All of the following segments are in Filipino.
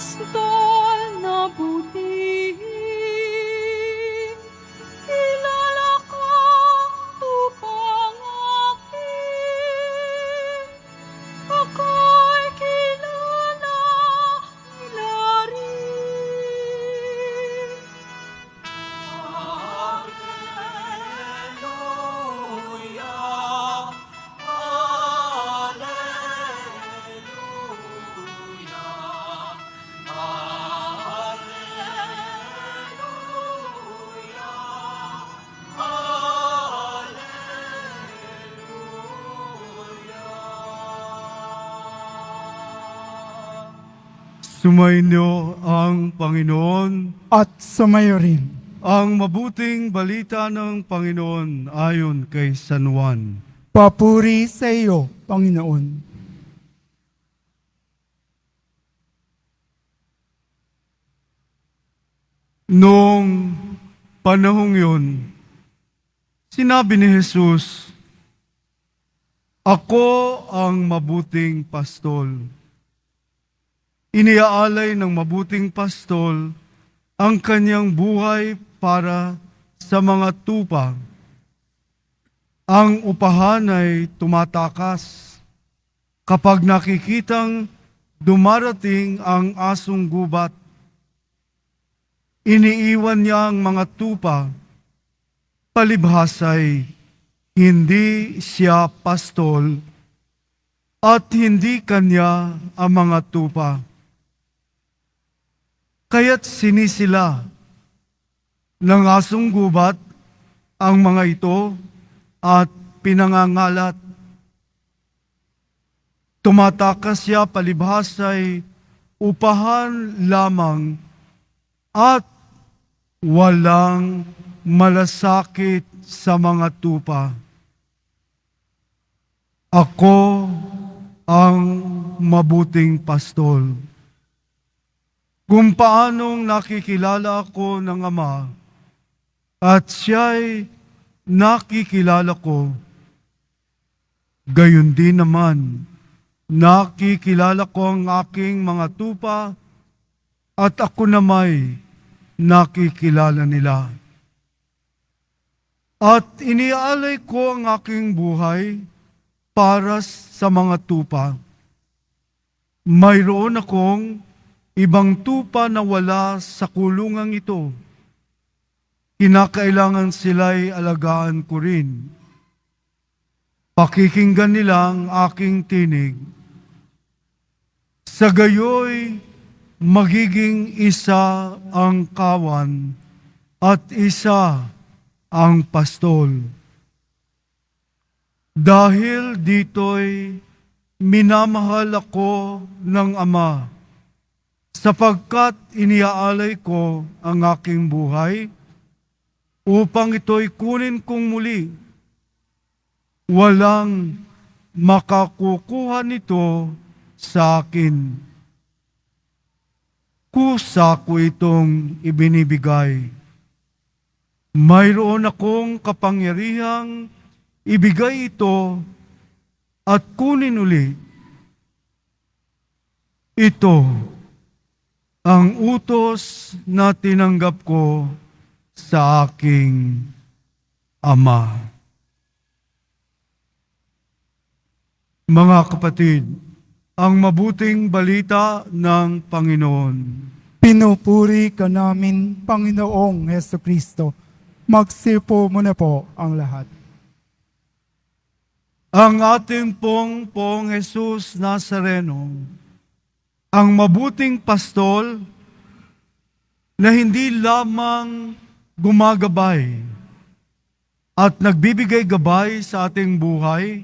pastol na butihin, kilala ko tupang akin. Ako'y kilala nila rin. Alleluia, Sumainyo ang Panginoon. At sumayo rin. Ang mabuting balita ng Panginoon ayon kay San Juan. Papuri sa iyo, Panginoon. Noong panahong yun, sinabi ni Jesus, "Ako ang mabuting pastol." Iniaalay ng mabuting pastol ang kanyang buhay para sa mga tupa. Ang upahan ay tumatakas kapag nakikitang dumarating ang asong gubat. Iniiwan niya ang mga tupa, palibhasay hindi siya pastol at hindi kanya ang mga tupa. Kaya't sinisila ng asong gubat ang mga ito at pinangangalat. Tumatakas siya palibhasay upahan lamang at walang malasakit sa mga tupa. Ako ang mabuting pastol. Kung paanong nakikilala ako ng Ama at siya'y nakikilala ko, gayon din naman nakikilala ko ang aking mga tupa at ako namay nakikilala nila. At iniaalay ko ang aking buhay para sa mga tupa. Mayroon akong ibang tupa na wala sa kulungang ito. Kinakailangan sila'y alagaan ko rin. Pakikinggan nila ang aking tinig. Sa gayoy, magiging isa ang kawan at isa ang pastol. Dahil dito'y minamahal ako ng Ama, sapagkat iniaalay ko ang aking buhay upang ito'y kunin kong muli. Walang makakukuha nito sa akin. Kusa ko itong ibinibigay. Mayroon akong kapangyarihang ibigay ito at kunin uli. Ito ang utos na tinanggap ko sa aking Ama. Mga kapatid, ang mabuting balita ng Panginoon. Pinupuri ka namin, Panginoong Hesukristo. Magsipo muna po ang lahat. Ang ating pong Jesus Nazareno, ang mabuting pastol na hindi lamang gumagabay at nagbibigay gabay sa ating buhay,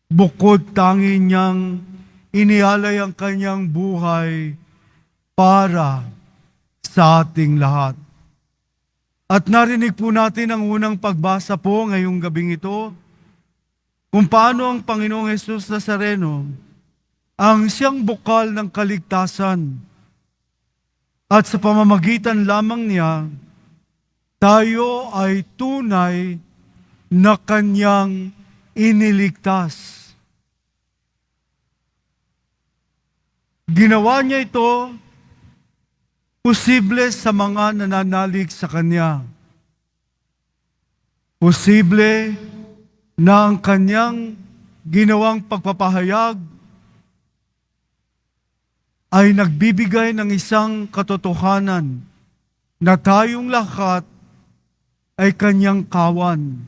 bukod tangi niyang inialay ang kanyang buhay para sa ating lahat. At narinig po natin ang unang pagbasa po ngayong gabing ito, kung paano ang Panginoong Jesus Nazareno ang siyang bukal ng kaligtasan. At sa pamamagitan lamang niya, tayo ay tunay na kanyang iniligtas. Ginawa niya ito posible sa mga nananalig sa Kanya. Posible na ang Kanyang ginawang pagpapahayag ay nagbibigay ng isang katotohanan na tayong lahat ay Kanyang kawan.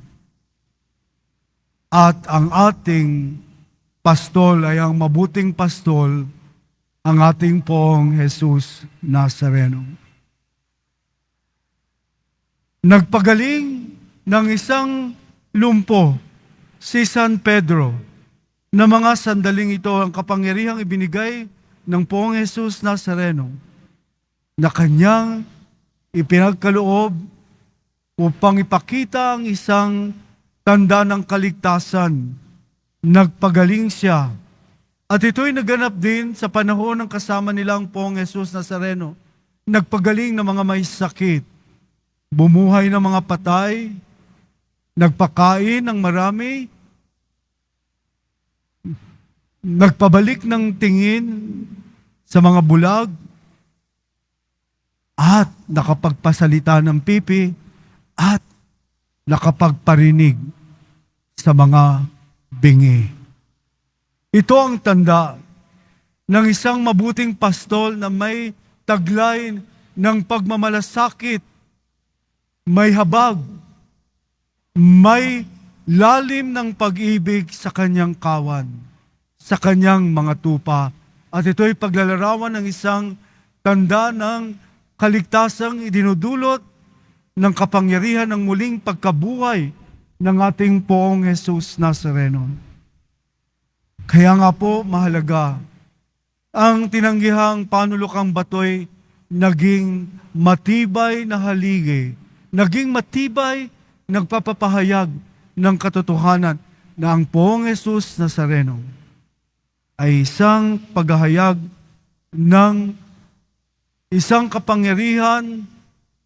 At ang ating pastol ay ang mabuting pastol, ang ating pong Jesus Nazareno. Nagpagaling ng isang lumpo si San Pedro na mga sandaling ito ang kapangyarihang ibinigay ng pong Jesus Nazareno na kanyang ipinagkaloob upang ipakita ang isang tanda ng kaligtasan. Nagpagaling siya. At ito'y naganap din sa panahon ng kasama nilang pong Jesus Nazareno. Nagpagaling ng mga may sakit. Bumuhay ng mga patay. Nagpakain ng marami. Nagpabalik ng tingin sa mga bulag. At nakapagpasalita ng pipi. At nakapagparinig sa mga bingi. Ito ang tanda ng isang mabuting pastol na may taglay ng pagmamalasakit, may habag, may lalim ng pag-ibig sa kanyang kawan, sa kanyang mga tupa. At ito'y paglalarawan ng isang tanda ng kaligtasang idinudulot ng kapangyarihan ng muling pagkabuhay ng ating poong Jesus Nazareno. Kaya nga po mahalaga, ang tinanggihang panulokang batoy naging matibay na haligi, naging matibay nagpapapahayag ng katotohanan na ang poong Jesus Nazareno ay isang paghahayag ng isang kapangyarihan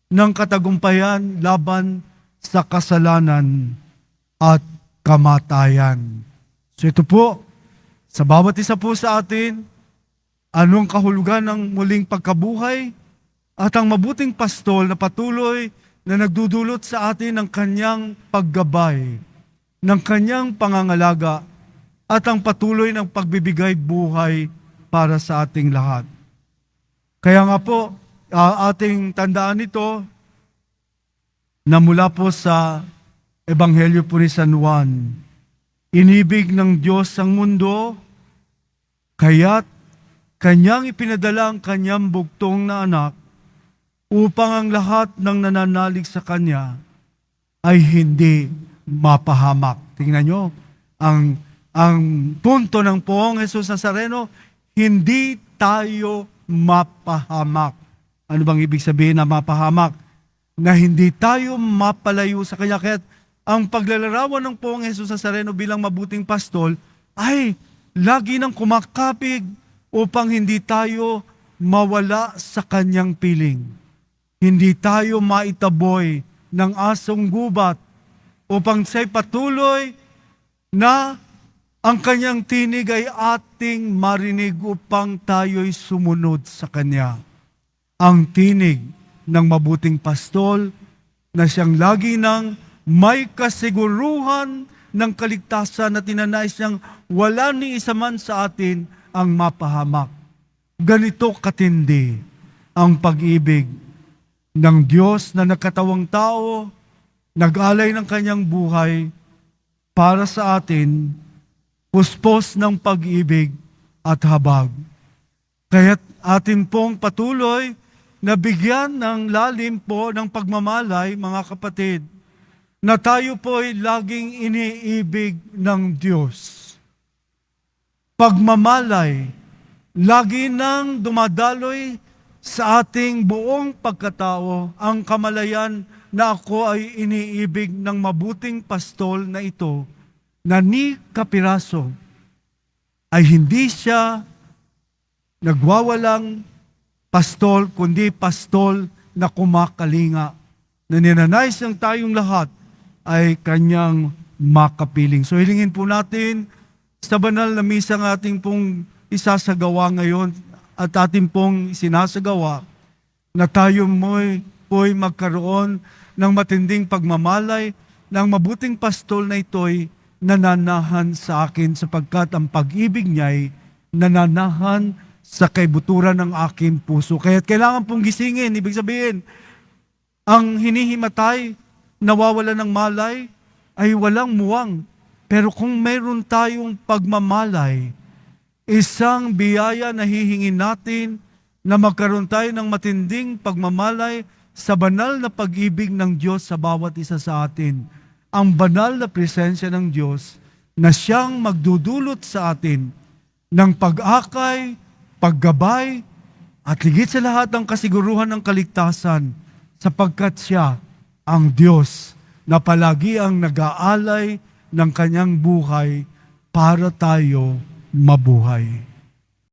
ng katagumpayan laban sa kasalanan at kamatayan. So ito po, sa bawat isa po sa atin, anong kahulugan ng muling pagkabuhay at ang mabuting pastol na patuloy na nagdudulot sa atin ng kanyang paggabay, ng kanyang pangangalaga at ang patuloy ng pagbibigay buhay para sa ating lahat. Kaya nga po, ating tandaan ito na mula po sa Ebanghelyo po ni San Juan. Inibig ng Diyos ang mundo, kaya't kanyang ipinadala ang kanyang bugtong na anak upang ang lahat ng nananalig sa kanya ay hindi mapahamak. Tingnan nyo, ang punto ng poong Jesus Nazareno, hindi tayo mapahamak. Ano bang ibig sabihin na mapahamak? Na hindi tayo mapalayo sa Kanya. Kaya ang paglalarawan ng poong Jesus Nazareno bilang mabuting pastol ay lagi nang kumakapig upang hindi tayo mawala sa Kanyang piling. Hindi tayo maitaboy ng asong gubat upang siya'y patuloy na ang Kanyang tinig ay ating marinig upang tayo'y sumunod sa Kanya. Ang tinig ng mabuting pastol na siyang lagi nang may kasiguruhan ng kaligtasan na tinanais niyang wala ni isa man sa atin ang mapahamak. Ganito katindi ang pag-ibig ng Diyos na nagkatawang tao, nag-alay ng kanyang buhay para sa atin, puspos ng pag-ibig at habag. Kaya't atin pong patuloy na bigyan ng lalim po ng pagmamalay, mga kapatid, na tayo po ay laging iniibig ng Diyos. Pagmamalay, lagi nang dumadaloy sa ating buong pagkatao ang kamalayan na ako ay iniibig ng mabuting pastol na ito, na ni kapiraso ay hindi siya nagwawalang pastol, kundi pastol na kumakalinga, na ninanais ng tayong lahat ay kanyang makapiling. So hilingin po natin sa banal na misa ng ating pong isasagawa ngayon, at atin pong sinasagawa na tayo po'y magkaroon ng matinding pagmamalay ng mabuting pastol na ito'y nananahan sa akin sapagkat ang pag-ibig niya'y nananahan sa kaibuturan ng aking puso. Kaya kailangan pong gisingin. Ibig sabihin, ang hinihimatay, nawawala ng malay, ay walang muwang. Pero kung mayroon tayong pagmamalay, isang biyaya na hihingin natin na magkaroon tayo ng matinding pagmamalay sa banal na pag-ibig ng Diyos sa bawat isa sa atin. Ang banal na presensya ng Diyos na siyang magdudulot sa atin ng pag-akay, paggabay, at higit sa lahat ang kasiguruhan ng kaligtasan sapagkat siya ang Diyos na palagi ang nag-aalay ng kanyang buhay para tayo mabuhay.